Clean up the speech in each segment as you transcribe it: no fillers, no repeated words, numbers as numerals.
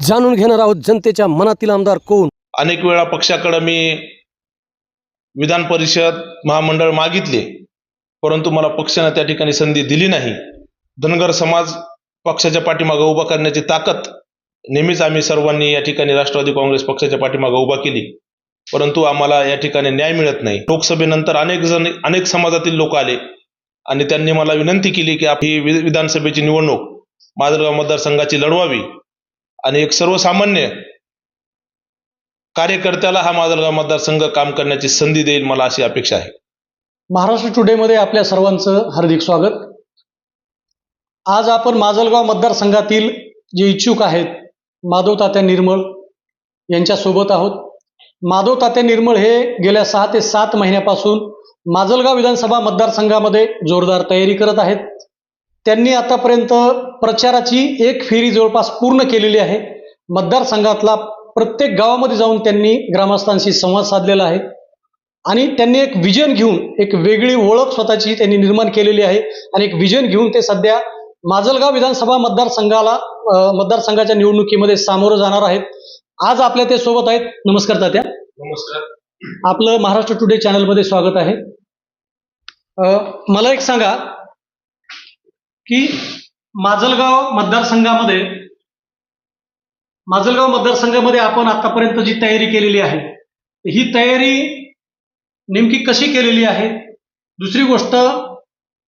जाणून घेणार आहोत जनतेच्या मनातील आमदार कोण. अनेक वेळा पक्षाकडे मी विधान परिषद महामंडळ मागितले, परंतु मला पक्षाने त्या ठिकाणी संधी दिली नाही. धनगर समाज पक्षाच्या पाठीमागे उभा करण्याची ताकद नेहमीच आम्ही सर्वांनी या ठिकाणी राष्ट्रवादी काँग्रेस पक्षाच्या पाठीमागे उभा केली, परंतु आम्हाला या ठिकाणी न्याय मिळत नाही. लोकसभेनंतर अनेक समाजातील लोक आले आणि त्यांनी मला विनंती केली की ही विधानसभेची निवडणूक माजलगाव मतदारसंघाची लढवावी आणि एक सर्वसामान्य कार्यकर्त्याला हा माजलगाव मतदारसंघ काम करण्याची संधी देईल, मला अशी अपेक्षा आहे. महाराष्ट्र टुडेमध्ये आपल्या सर्वांचं हार्दिक स्वागत. आज आपण माजलगाव मतदारसंघातील जे इच्छुक आहेत माधव तात्या निर्मळ यांच्यासोबत आहोत. माधव तात्या निर्मळ हे गेल्या 6 ते 7 महिन्यापासून माजलगाव विधानसभा मतदारसंघामध्ये जोरदार तयारी करत आहेत. त्यांनी आतापर्यंत प्रचाराची एक फेरी जवळपास पूर्ण केलेली आहे. मतदारसंघातला प्रत्येक गावामध्ये जाऊन त्यांनी ग्रामस्थांशी संवाद साधलेला आहे आणि त्यांनी एक विजन घेऊन एक वेगळी ओळख स्वतःची त्यांनी निर्माण केलेली आहे आणि एक विजन घेऊन ते सध्या माजलगाव विधानसभा मतदारसंघाच्या निवडणुकीमध्ये सामोरं जाणार आहेत. आज आपल्या ते सोबत आहेत. नमस्कार तात्या. नमस्कार. आपलं महाराष्ट्र टुडे चॅनलमध्ये स्वागत आहे. मला एक सांगा की माजलगाव मतदारसंघामध्ये आपण आतापर्यंत जी तयारी केलेली आहे ही तयारी नेमकी कशी केलेली आहे. दुसरी गोष्ट,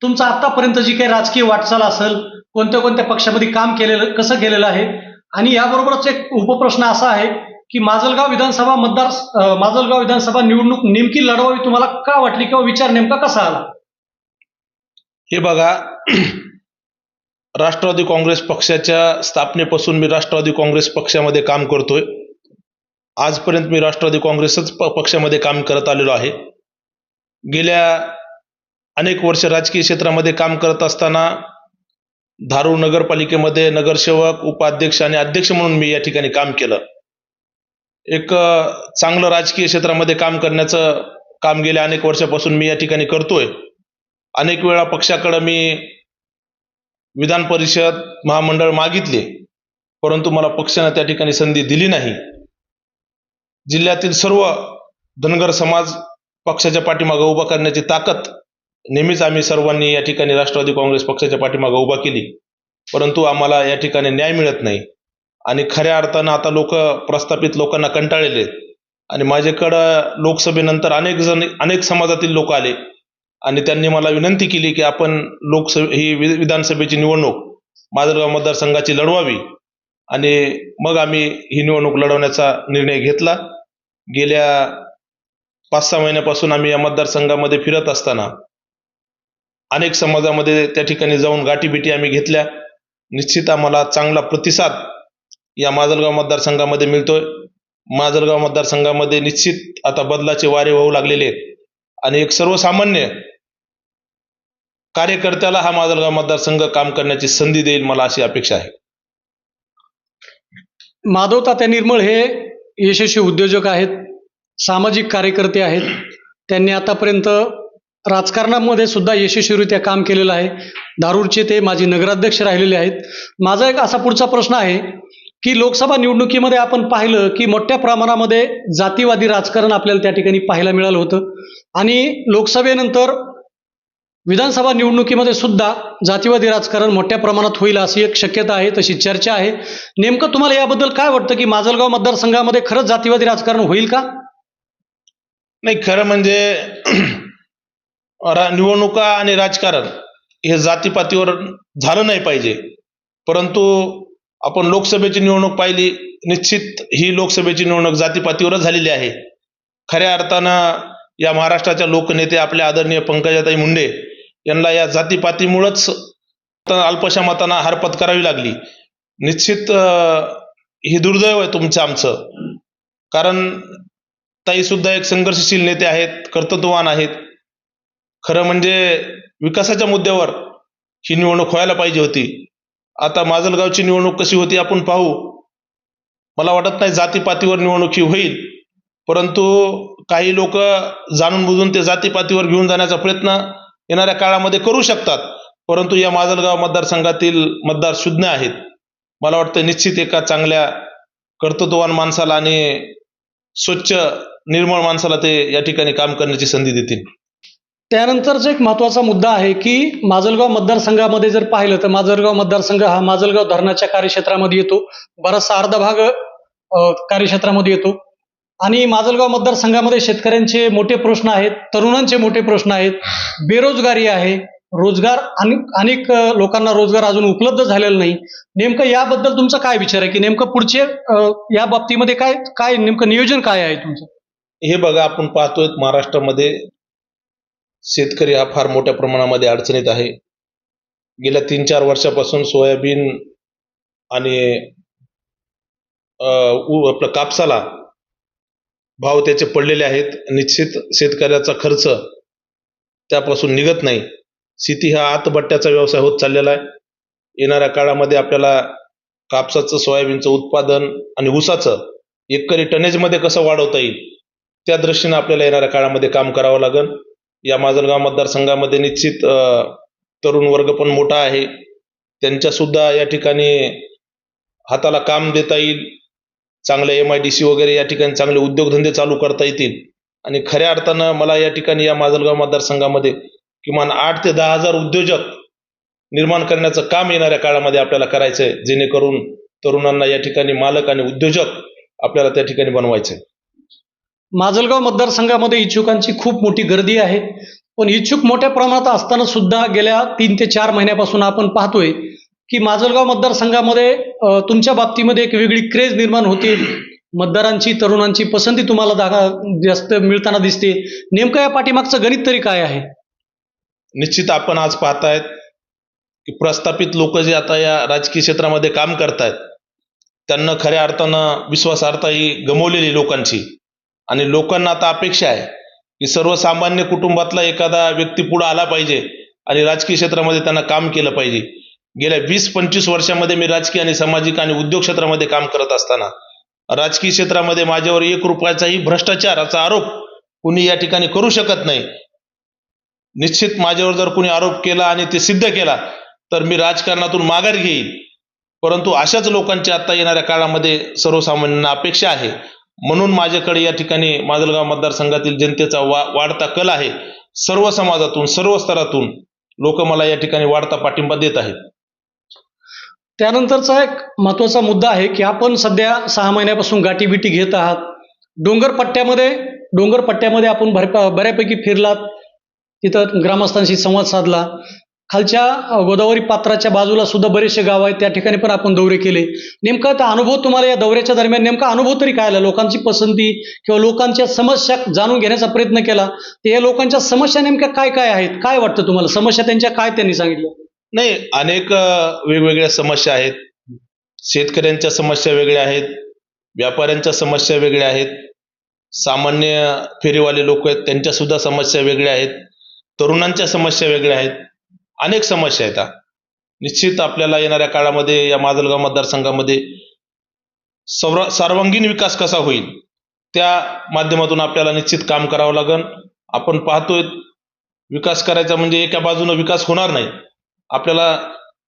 तुमचं आतापर्यंत जी काही राजकीय वाटचाल असेल, कोणत्या पक्षामध्ये काम केलेलं कसं केलेलं आहे. आणि याबरोबरच एक उपप्रश्न असा आहे की माजलगाव विधानसभा निवडणूक नेमकी लढवावी तुम्हाला का वाटली किंवा विचार नेमका कसा आला. हे बघा, राष्ट्रवादी काँग्रेस पक्षाच्या स्थापनेपासून मी राष्ट्रवादी काँग्रेस पक्षामध्ये काम करतोय. आजपर्यंत मी राष्ट्रवादी काँग्रेसच पक्षामध्ये काम करत आलेलो आहे. गेल्या अनेक वर्ष राजकीय क्षेत्रामध्ये काम करत असताना धारूर नगरपालिकेमध्ये नगरसेवक, उपाध्यक्ष आणि अध्यक्ष म्हणून मी या ठिकाणी काम केलं. एक चांगलं राजकीय क्षेत्रामध्ये काम करण्याचं काम गेल्या अनेक वर्षापासून मी या ठिकाणी करतोय. अनेक वेळा पक्षाकडे मी विधान परिषद महामंडळ मागितले, परंतु मला पक्षाने त्या ठिकाणी संधी दिली नाही. जिल्ह्यातील सर्व धनगर समाज पक्षाच्या पाठीमागे उभा करण्याची ताकद नेहमीच आम्ही सर्वांनी या ठिकाणी राष्ट्रवादी काँग्रेस पक्षाच्या पाठीमागे उभा केली, परंतु आम्हाला या ठिकाणी न्याय मिळत नाही. आणि खऱ्या अर्थानं आता प्रस्थापित लोकांना कंटाळलेले आहेत आणि माझ्याकडं लोकसभेनंतर अनेक समाजातील लोक आले आणि त्यांनी मला विनंती केली की आपण ही विधानसभेची निवडणूक माजलगाव मतदारसंघाची लढवावी आणि मग आम्ही ही निवडणूक लढवण्याचा निर्णय घेतला. गेल्या 5-6 महिन्यापासून आम्ही या मतदारसंघामध्ये फिरत असताना अनेक समाजामध्ये त्या ठिकाणी जाऊन गाठीभेटी आम्ही घेतल्या. निश्चित आम्हाला चांगला प्रतिसाद या माजलगाव मतदारसंघामध्ये मिळतोय. माजलगाव मतदारसंघामध्ये निश्चित आता बदलाचे वारे वाहू लागलेले आहेत आणि एक सर्वसामान्य कार्यकर्त्याला हा माजलगाव मतदारसंघ काम करण्याची संधी देईल, मला अशी अपेक्षा आहे. माधव तात्या निर्मळ हे यशस्वी उद्योजक आहेत, सामाजिक कार्यकर्ते आहेत. त्यांनी आतापर्यंत राजकारणामध्ये सुद्धा यशस्वीरित्या काम केलेलं आहे. धारूरचे ते माजी नगराध्यक्ष राहिलेले आहेत. माझा एक असा पुढचा प्रश्न आहे की लोकसभा निवडणुकीमध्ये आपण पाहिलं की मोठ्या प्रमाणामध्ये जातीवादी राजकारण आपल्याला त्या ठिकाणी पाहायला मिळालं होतं आणि लोकसभेनंतर विधानसभा निवडणुकीमध्ये सुद्धा जातीवादी राजकारण मोठ्या प्रमाणात होईल अशी एक शक्यता आहे, तशी चर्चा आहे. नेमकं तुम्हाला याबद्दल काय वाटतं की माजलगाव मतदारसंघामध्ये खरंच जातीवादी राजकारण होईल का. नाही, खरं म्हणजे निवडणुका आणि राजकारण हे जातीपातीवर झालं नाही पाहिजे, परंतु आपण लोकसभेची निवडणूक पाहिली, निश्चित ही लोकसभेची निवडणूक जातीपातीवरच झालेली आहे. खऱ्या अर्थानं या महाराष्ट्राच्या लोकनेते आपल्या आदरणीय पंकजाताई मुंडे यांना या जातीपातीमुळेच अल्पशा मतांना हार पत्करावी लागली. निश्चित ही दुर्दैव आहे तुमचं आमचं, कारण ताई सुद्धा एक संघर्षशील नेते आहेत, कर्तृत्ववान आहेत. खरं म्हणजे विकासाच्या मुद्द्यावर ही निवडणूक व्हायला पाहिजे होती. आता माजलगावची निवडणूक कशी होती आपण पाहू. मला वाटत नाही जातीपातीवर निवडणूक ही होईल, परंतु काही लोक जाणून बुजून ते जातीपातीवर घेऊन जाण्याचा प्रयत्न येणाऱ्या काळामध्ये करू शकतात, परंतु या माजलगाव मतदारसंघातील मतदार शुद्ध आहेत. मला वाटतं निश्चित एका चांगल्या कर्तृत्ववान माणसाला आणि स्वच्छ निर्मळ माणसाला ते या ठिकाणी काम करण्याची संधी देतील. त्यानंतरचा एक महत्त्वाचा मुद्दा आहे की माजलगाव मतदारसंघामध्ये जर पाहिलं तर माजलगाव मतदारसंघ हा माजलगाव धरणाच्या कार्यक्षेत्रामध्ये येतो. बराचसा अर्धा भाग कार्यक्षेत्रामध्ये येतो आणि माजलगाव मतदारसंघामध्ये शेतकऱ्यांचे मोठे प्रश्न आहेत, तरुणांचे मोठे प्रश्न आहेत, बेरोजगारी आहे, रोजगार अनेक लोकांना रोजगार अजून उपलब्ध झालेला नाही. नेमकं याबद्दल तुमचा काय विचार आहे की नेमकं पुढचे या बाबतीमध्ये काय काय नेमकं नियोजन काय आहे तुमचं? हे बघा, आपण पाहतोय महाराष्ट्रामध्ये शेतकरी हा फार मोठ्या प्रमाणामध्ये अडचणीत आहे. गेल्या 3-4 वर्षापासून सोयाबीन आणि आपलं कापसाला भाव त्याचे पडलेले आहेत. निश्चित शेतकऱ्याचा खर्च त्यापासून निघत नाही. शेती हा आतबट्ट्याचा व्यवसाय होत चाललेला आहे. येणाऱ्या काळामध्ये आपल्याला कापसाचं, सोयाबीनचं उत्पादन आणि ऊसाचं एकरी टनेजमध्ये कसं वाढवता येईल त्या दृष्टीने आपल्याला येणाऱ्या काळामध्ये काम करावं लागेल. या माजलगाव मतदारसंघामध्ये निश्चित तरुण वर्ग पण मोठा आहे. त्यांच्या सुद्धा या ठिकाणी हाताला काम देता येईल. चांगले MIDC वगैरे या ठिकाणी चांगले उद्योगधंदे चालू करता येतील आणि खऱ्या अर्थानं मला या ठिकाणी या माजलगाव मतदारसंघामध्ये किमान 8 ते 10 हजार उद्योजक निर्माण करण्याचं काम येणाऱ्या काळामध्ये आपल्याला करायचं आहे, जेणेकरून तरुणांना या ठिकाणी मालक आणि उद्योजक आपल्याला त्या ठिकाणी बनवायचे. माजलगाव मतदारसंघामध्ये इच्छुकांची खूप मोठी गर्दी आहे, पण इच्छुक मोठ्या प्रमाणात असताना सुद्धा गेल्या 3 ते 4 महिन्यापासून आपण पाहतोय की माजलगाव मतदारसंघामध्ये तुमच्या बाबतीमध्ये एक वेगळी क्रेज निर्माण होते. मतदारांची, तरुणांची पसंती तुम्हाला जास्त मिळताना दिसते. नेमकं या पाठीमागचं गणित तरी काय आहे? निश्चित आपण आज पाहतायत की प्रस्थापित लोक जे आता या राजकीय क्षेत्रामध्ये काम करतायत त्यांना खऱ्या अर्थानं विश्वासार्हता ही गमावलेली लोकांची, आणि लोकांना आता अपेक्षा आहे की सर्वसामान्य कुटुंबातला एखादा व्यक्ती पुढे आला पाहिजे आणि राजकीय क्षेत्रामध्ये त्यांना काम केलं पाहिजे. गेल्या 20-25 वर्षामध्ये मी राजकीय आणि सामाजिक आणि उद्योग क्षेत्रामध्ये काम करत असताना राजकीय क्षेत्रामध्ये माझ्यावर 1 रुपयाचाही भ्रष्टाचाराचा आरोप कुणी या ठिकाणी करू शकत नाही. निश्चित माझ्यावर जर कुणी आरोप केला आणि ते सिद्ध केला तर मी राजकारणातून माघार घेईल. परंतु अशाच लोकांची आता येणाऱ्या काळामध्ये सर्वसामान्यांना अपेक्षा आहे. म्हणून माझ्याकडे या ठिकाणी माजलगाव मतदारसंघातील जनतेचा वाढता कल आहे. सर्व समाजातून, सर्व स्तरातून लोक मला या ठिकाणी वाढता पाठिंबा देत आहेत. त्यानंतरचा एक महत्त्वाचा मुद्दा आहे की आपण सध्या 6 महिन्यापासून गाठीबिटी घेत आहात. डोंगर पट्ट्यामध्ये आपण बऱ्यापैकी फिरलात, तिथं ग्रामस्थांशी संवाद साधला. खालच्या गोदावरी पात्राच्या बाजूला सुद्धा बरेचसे गाव आहेत, त्या ठिकाणी पण आपण दौरे केले. नेमका त्या अनुभव तुम्हाला या दौऱ्याच्या दरम्यान नेमका अनुभव तरी काय आला? लोकांची पसंती किंवा लोकांच्या समस्या जाणून घेण्याचा प्रयत्न केला, तर या लोकांच्या समस्या नेमक्या काय काय आहेत? काय वाटतं तुम्हाला? समस्या त्यांच्या काय त्यांनी सांगितलं? नाही, अनेक वेगवेगळ्या समस्या आहेत. शेतकऱ्यांच्या समस्या वेगळ्या आहेत, व्यापाऱ्यांच्या समस्या वेगळ्या आहेत, सामान्य फेरीवाले लोक आहेत त्यांच्या सुद्धा समस्या वेगळ्या आहेत, तरुणांच्या समस्या वेगळ्या आहेत, अनेक समस्या आहेत. निश्चित आपल्याला येणाऱ्या काळामध्ये या माजलगाव मतदारसंघामध्ये सर्वांगीण विकास कसा होईल त्या माध्यमातून आपल्याला निश्चित काम करावं लागेल. आपण पाहतोय विकास करायचा म्हणजे एका बाजूने विकास होणार नाही, आपल्याला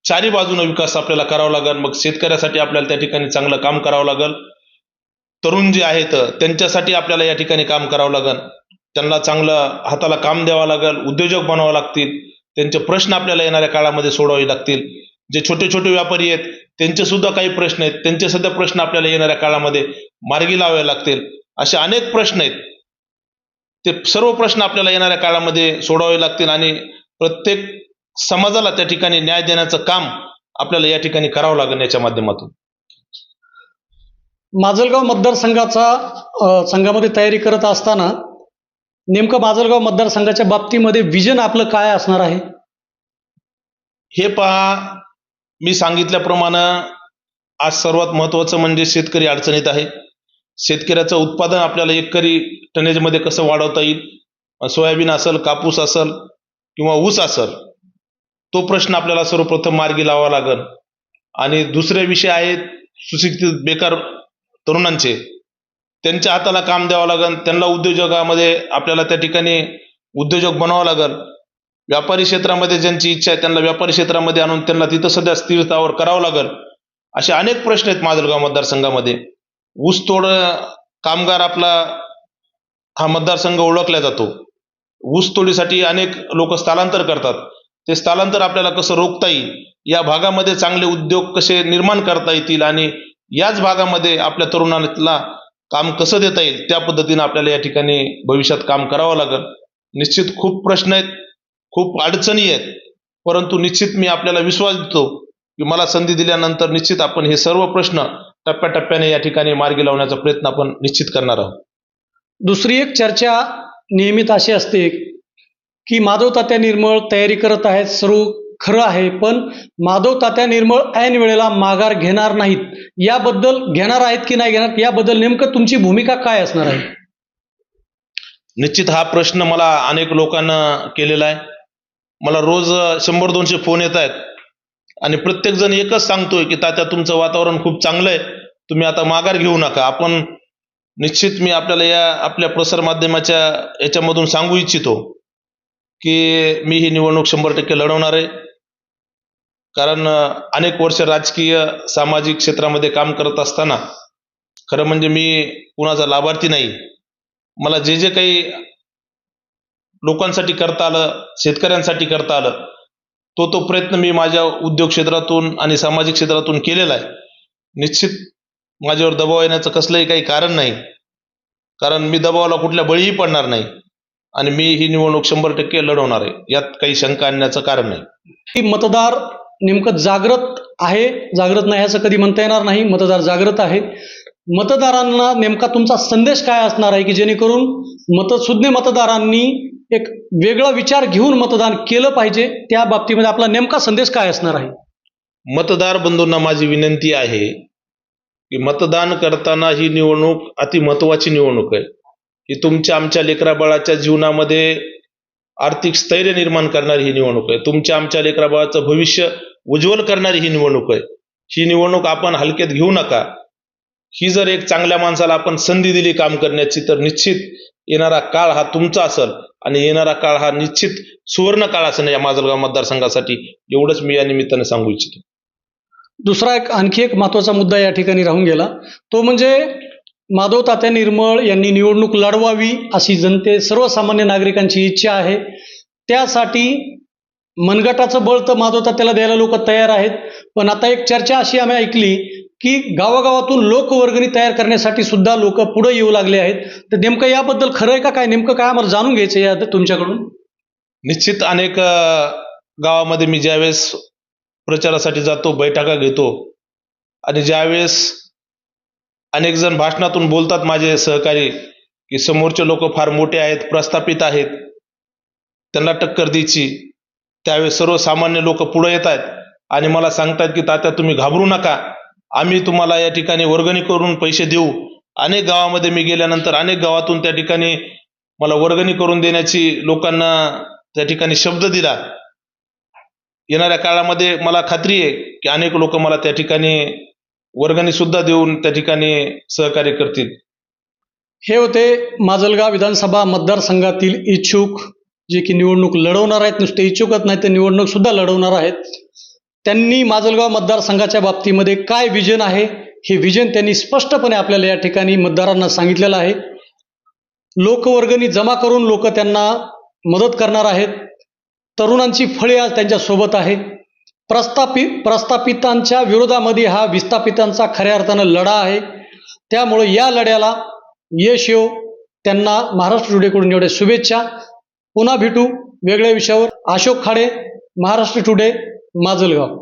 चारी बाजूने विकास आपल्याला करावा लागेल. मग शेतकऱ्यासाठी आपल्याला त्या ठिकाणी चांगलं काम करावं लागेल, तरुण जे आहेत त्यांच्यासाठी आपल्याला या ठिकाणी काम करावं लागेल, त्यांना चांगलं हाताला काम द्यावं लागेल, उद्योजक बनावं लागतील, त्यांचे प्रश्न आपल्याला येणाऱ्या काळामध्ये सोडवावे लागतील. जे छोटे छोटे व्यापारी आहेत त्यांचे सुद्धा काही प्रश्न आहेत, त्यांचे सुद्धा प्रश्न आपल्याला येणाऱ्या काळामध्ये मार्गी लावावे लागतील. असे अनेक प्रश्न आहेत, ते सर्व प्रश्न आपल्याला येणाऱ्या काळामध्ये सोडवावे लागतील आणि प्रत्येक समाजाला त्या ठिकाणी न्याय देण्याचं काम आपल्याला या ठिकाणी करावं लागेल. याच्या माध्यमातून माजलगाव संघामध्ये तयारी करत असताना नेमकं माजलगाव मतदारसंघाच्या बाबतीमध्ये विजन आपलं काय असणार आहे? हे पहा, मी सांगितल्याप्रमाणे आज सर्वात महत्त्वाचं म्हणजे शेतकरी अडचणीत आहे. शेतकऱ्याचं उत्पादन आपल्याला एकरी टनेजमध्ये कसं वाढवता येईल, सोयाबीन असेल, कापूस असेल किंवा ऊस असेल, तो प्रश्न आपल्याला सर्वप्रथम मार्गी लावावा लागेल. आणि दुसरे विषय आहेत सुशिक्षित बेकार तरुणांचे, त्यांच्या हाताला काम द्यावं लागेल, त्यांना उद्योजकामध्ये आपल्याला त्या ठिकाणी उद्योजक बनावं लागेल. व्यापारी क्षेत्रामध्ये ज्यांची इच्छा आहे त्यांना व्यापारी क्षेत्रामध्ये आणून त्यांना तिथं सध्या स्थिरतावर करावं लागेल. असे अनेक प्रश्न आहेत माजलगाव मतदारसंघामध्ये. ऊसतोड कामगार आपला हा मतदारसंघ ओळखला जातो. ऊसतोडीसाठी अनेक लोक स्थलांतर करतात. ते स्थलांतर आपल्याला कसं रोखता येईल, या भागामध्ये चांगले उद्योग कसे निर्माण करता येतील आणि याच भागामध्ये आपल्या तरुणांना काम कसं देता येईल, त्या पद्धतीनं आपल्याला या ठिकाणी भविष्यात काम करावं लागेल. निश्चित खूप प्रश्न आहेत, खूप अडचणी आहेत, परंतु निश्चित मी आपल्याला विश्वास देतो की मला संधी दिल्यानंतर निश्चित आपण हे सर्व प्रश्न टप्प्याटप्प्याने या ठिकाणी मार्गी लावण्याचा प्रयत्न आपण निश्चित करणार आहोत. दुसरी एक चर्चा नियमित अशी असते की माधव तात्या निर्मळ तयारी करत आहेत, सर्व खरं आहे, पण माधव तात्या निर्मळ ऐन वेळेला माघार घेणार नाहीत. याबद्दल घेणार आहेत की नाही घेणार, याबद्दल नेमकं तुमची भूमिका काय असणार आहे? निश्चित हा प्रश्न मला अनेक लोकांना केलेला आहे. मला रोज 100-200 फोन येत आहेत आणि प्रत्येक जण एकच सांगतोय की तात्या तुमचं वातावरण खूप चांगलं आहे, तुम्ही आता माघार घेऊ नका. आपण निश्चित मी आपल्याला या आपल्या प्रसार माध्यमाच्या याच्यामधून सांगू इच्छितो की मी ही निवडणूक 100% लढवणार आहे. कारण अनेक वर्ष राजकीय सामाजिक क्षेत्रामध्ये काम करत असताना खरं म्हणजे मी कुणाचा लाभार्थी नाही. मला जे जे काही लोकांसाठी करता आलं, शेतकऱ्यांसाठी करता आलं, तो प्रयत्न मी माझ्या उद्योग क्षेत्रातून आणि सामाजिक क्षेत्रातून केलेला आहे. निश्चित माझ्यावर दबाव येण्याचं कसलंही काही कारण नाही, कारण मी दबावाला कुठल्या बळीही पडणार नाही आणि मी ही निवडणूक 100% लढवणार आहे. यात काही शंका आणण्याचं कारण नाही. की मतदार नेमकं जागृत आहे, जागृत नाही असं कधी म्हणता येणार नाही. मतदार जागृत आहे. मतदारांना नेमका तुमचा संदेश काय असणार आहे की जेणेकरून मतसुज्ञ मतदारांनी एक वेगळा विचार घेऊन मतदान केलं पाहिजे, त्या बाबतीमध्ये आपला नेमका संदेश काय असणार आहे? मतदार बंधूंना माझी विनंती आहे की मतदान करताना ही निवडणूक अति महत्वाची निवडणूक आहे. ही तुमच्या आमच्या लेकराबाळाच्या जीवनामध्ये आर्थिक स्थैर्य निर्माण करणारी ही निवडणूक आहे. तुमच्या आमच्या लेकराबाळाचं भविष्य उज्ज्वल करणारी ही निवडणूक आहे. ही निवडणूक आपण हलक्यात घेऊ नका. ही जर एक चांगल्या माणसाला आपण संधी दिली काम करण्याची, तर निश्चित येणारा काळ हा तुमचा असेल आणि येणारा काळ हा निश्चित सुवर्ण काळ असेल या माजलगाव मतदारसंघासाठी. एवढंच मी या निमित्ताने सांगू इच्छितो. दुसरा आणखी एक महत्त्वाचा मुद्दा या ठिकाणी राहून गेला, तो म्हणजे माधव तात्या निर्मळ यांनी निवडणूक लढवावी अशी सर्वसामान्य नागरिकांची इच्छा आहे. त्यासाठी मनगटाचं बळ तर माधव तात्याला द्यायला लोक तयार आहेत, पण आता एक चर्चा अशी आम्ही ऐकली की गावागावातून लोकवर्गणी तयार करण्यासाठी सुद्धा लोक पुढे येऊ लागले आहेत. तर नेमकं याबद्दल खरं आहे का काय, नेमकं काय आम्हाला जाणून घ्यायचं या तुमच्याकडून? निश्चित अनेक गावामध्ये मी ज्यावेळेस प्रचारासाठी जातो, बैठका घेतो आणि ज्यावेळेस अनेक जण भाषणातून बोलतात माझे सहकारी की समोरचे लोक फार मोठे आहेत, प्रस्थापित आहेत, त्यांना टक्कर द्यायची, त्यावेळेस सर्वसामान्य लोक पुढे येत आहेत आणि मला सांगतात की तात्या तुम्ही घाबरू नका, आम्ही तुम्हाला या ठिकाणी वर्गणी करून पैसे देऊ. अनेक गावामध्ये मी गेल्यानंतर अनेक गावातून त्या ठिकाणी मला वर्गणी करून देण्याची लोकांना त्या ठिकाणी शब्द दिला. येणाऱ्या काळामध्ये मला खात्री आहे की अनेक लोक मला त्या ठिकाणी वर्गणी सुद्धा देऊन त्या ठिकाणी सहकार्य करतील. हे होते माजलगाव विधानसभा मतदारसंघातील इच्छुक, जे की निवडणूक लढवणार आहेत. नुसते इच्छुकच नाही तर निवडणूक सुद्धा लढवणार आहेत. त्यांनी माजलगाव मतदारसंघाच्या बाबतीमध्ये काय विजन आहे, हे विजन त्यांनी स्पष्टपणे आपल्याला या ठिकाणी मतदारांना सांगितलेलं आहे. लोकवर्गणी जमा करून लोक त्यांना मदत करणार आहेत. तरुणांची फळे आज त्यांच्या सोबत आहे. प्रस्थापितांच्या विरोधामध्ये हा विस्थापितांचा खऱ्या अर्थानं लढा आहे. त्यामुळे या लढ्याला यश येवो. त्यांना महाराष्ट्र टुडेकडून एवढ्या शुभेच्छा. पुन्हा भेटू वेगळ्या विषयावर. अशोक खाडे, महाराष्ट्र टुडे, माजलगाव.